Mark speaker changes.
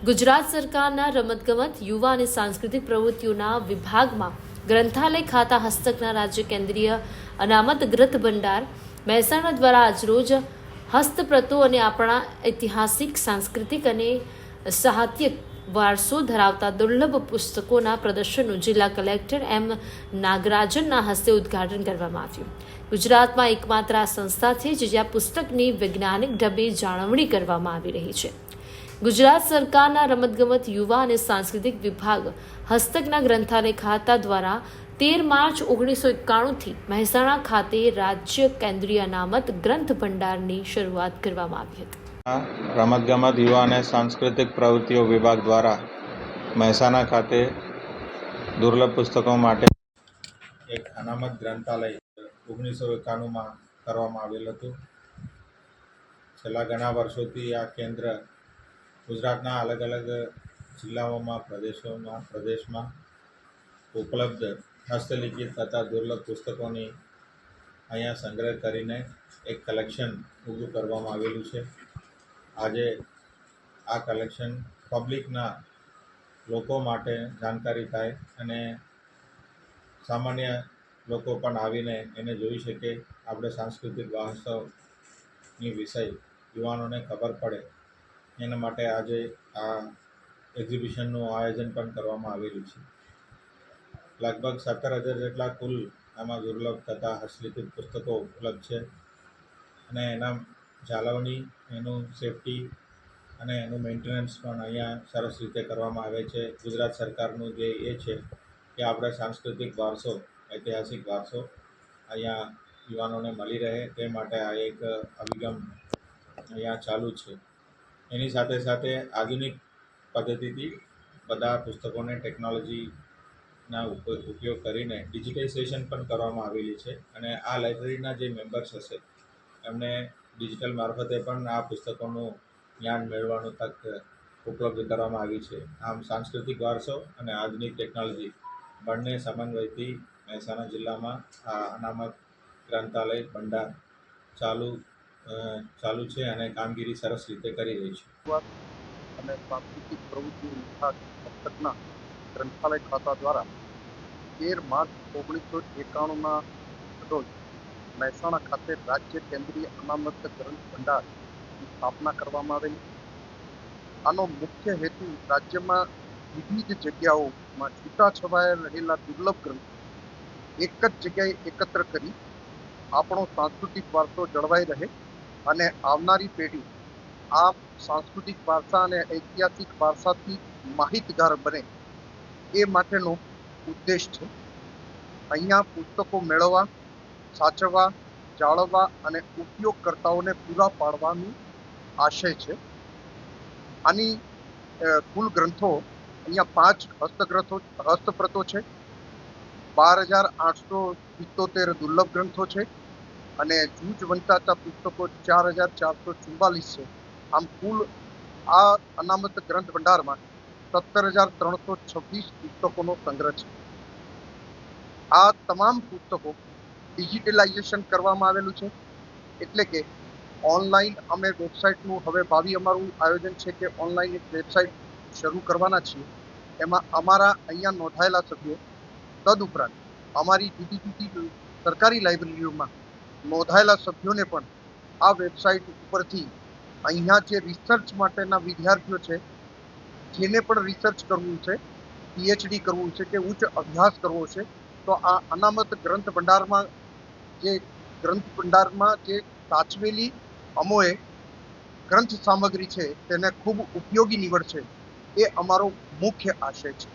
Speaker 1: ગુજરાત સરકારના રમતગમત યુવા અને સાંસ્કૃતિક પ્રવૃત્તિઓના વિભાગમાં ગ્રંથાલય ખાતા હસ્તકના રાજ્ય કેન્દ્રીય અનામત ગ્રંથ ભંડાર મહેસાણા દ્વારા આજરોજ હસ્તપ્રતો અને આપણા ઐતિહાસિક સાંસ્કૃતિક અને સાહિત્યિક વારસો ધરાવતા દુર્લભ પુસ્તકોના પ્રદર્શનનું જિલ્લા કલેક્ટર એમ નાગરાજનના હસ્તે ઉદ્ઘાટન કરવામાં આવ્યું. ગુજરાતમાં એકમાત્ર આ સંસ્થા છે જ્યાં પુસ્તકની વૈજ્ઞાનિક ઢબે જાળવણી કરવામાં આવી રહી છે. ગુજરાત સરકારના રમતગમત યુવા અને સાંસ્કૃતિક વિભાગ હસ્તકના ગ્રંથાલય ખાતા દ્વારા 13 માર્ચ 1991થી મહેસાણા ખાતે રાજ્ય કેન્દ્રીય અનામત ગ્રંથ ભંડારની શરૂઆત કરવામાં આવી હતી.
Speaker 2: રમતગમત યુવા અને સાંસ્કૃતિક પ્રવૃત્તિઓ વિભાગ દ્વારા મહેસાણા ખાતે દુર્લભ પુસ્તકો માટે એક અનામત ગ્રંથાલય 1991માં કરવામાં આવેલ હતું. છેલ્લા ઘણા વર્ષોથી આ કેન્દ્ર ગુજરાતના અલગ અલગ જિલ્લાઓમાં પ્રદેશમાં ઉપલબ્ધ હસ્તલિખિત તથા દુર્લભ પુસ્તકોની અહીંયા સંગ્રહ કરીને એક કલેક્શન ઊભું કરવામાં આવેલું છે. આજે આ કલેક્શન પબ્લિકના લોકો માટે જાણકારી થાય અને સામાન્ય લોકો પણ આવીને એને જોઈ શકે, આપણે સાંસ્કૃતિક વારસાની વિષય યુવાનોને ખબર પડે એના માટે આજે આ એક્ઝિબિશનનું આયોજન પણ કરવામાં આવેલું છે. લગભગ 17,000 જેટલા કુલ આમાં દુર્લભ તથા હસ્તલિખિત પુસ્તકો ઉપલબ્ધ છે અને એના જાળવણી, એનું સેફટી અને એનું મેન્ટેનન્સ પણ અહીંયા સરસ રીતે કરવામાં આવે છે. ગુજરાત સરકારનું જે એ છે કે આપણે સાંસ્કૃતિક વારસો, ઐતિહાસિક વારસો અહીંયા યુવાનોને મળી રહે તે માટે આ એક અભિગમ અહીંયા ચાલુ છે. એની સાથે સાથે આધુનિક પદ્ધતિથી બધા પુસ્તકોને ટેકનોલોજીના ઉપયોગ કરીને ડિજિટાઇઝેશન પણ કરવામાં આવેલી છે અને આ લાઇબ્રેરીના જે મેમ્બર્સ હશે એમને ડિજિટલ મારફતે પણ આ પુસ્તકોનું જ્ઞાન મેળવવાનું તક ઉપલબ્ધ કરવામાં આવી છે. આમ સાંસ્કૃતિક વારસો અને આધુનિક ટેકનોલોજી બંને સમન્વયથી મહેસાણા જિલ્લામાં આ અનામત ગ્રંથાલય ભંડાર ચાલુ છે અને કામગીરી સરસ રીતે કરી રહી છે.
Speaker 3: અને સાંસ્કૃતિક પ્રવૃત્તિ વિભાગ હસ્તકના ગ્રંથાલય ખાતા દ્વારા 13 માર્ચ 1991ના રોજ મહેસાણા ખાતે રાજ્ય કેન્દ્રીય અનામત ગ્રંથ ભંડારની સ્થાપના કરવામાં આવેલી. આનો મુખ્ય હેતુ રાજ્યમાં વિવિધ જગ્યાઓમાં છૂટાછવાયા રહેલા દુર્લભ ગ્રંથો એક જ જગ્યાએ એકત્ર કરી આપણો સાંસ્કૃતિક વારસો જળવાઈ રહે અને આવનારી પેઢી આ સાંસ્કૃતિક વારસા અને ઐતિહાસિક વારસાથી માહિતગાર બને એ માટેનો ઉદ્દેશ છે. અહીંયા પુસ્તકો મેળવવા, સાચવવા, જાળવવા અને ઉપયોગકર્તાઓને પૂરા પાડવાનું આશય છે. આની કુલ ગ્રંથો અહીંયા 5 હસ્તપ્રતો છે, 12,877 દુર્લભ ગ્રંથો છે અને જૂજ વંચાતા પુસ્તકો 4,444 છે. આમ કુલ આ અનામત ગ્રંથ ભંડારમાં 17,326 પુસ્તકોનો સંગ્રહ છે. આ તમામ પુસ્તકો ડિજિટલાઇઝેશન કરવામાં આવેલું છે, એટલે કે ઓનલાઈન અમે વેબસાઇટનું હવે ભાવિ અમારું આયોજન છે કે ઓનલાઈન એક વેબસાઇટ શરૂ કરવાના છીએ. એમાં અમારા અહીંયા નોંધાયેલા સભ્યો તદુપરાંત અમારી જુદી જુદી સરકારી લાઇબ્રેરીઓમાં નોંધાયેલા સભ્યોને પણ આ વેબસાઇટ ઉપરથી અહીંયા જે રિસર્ચ માટેના વિદ્યાર્થીઓ છે, જેને પણ રિસર્ચ કરવું છે, પીએચડી કરવું છે કે ઉચ્ચ અભ્યાસ કરવો છે, તો આ અનામત ગ્રંથ ભંડારમાં જે સાચવેલી અમોએ ગ્રંથ સામગ્રી છે તેને ખૂબ ઉપયોગી નીવડશે એ અમારો મુખ્ય આશય છે.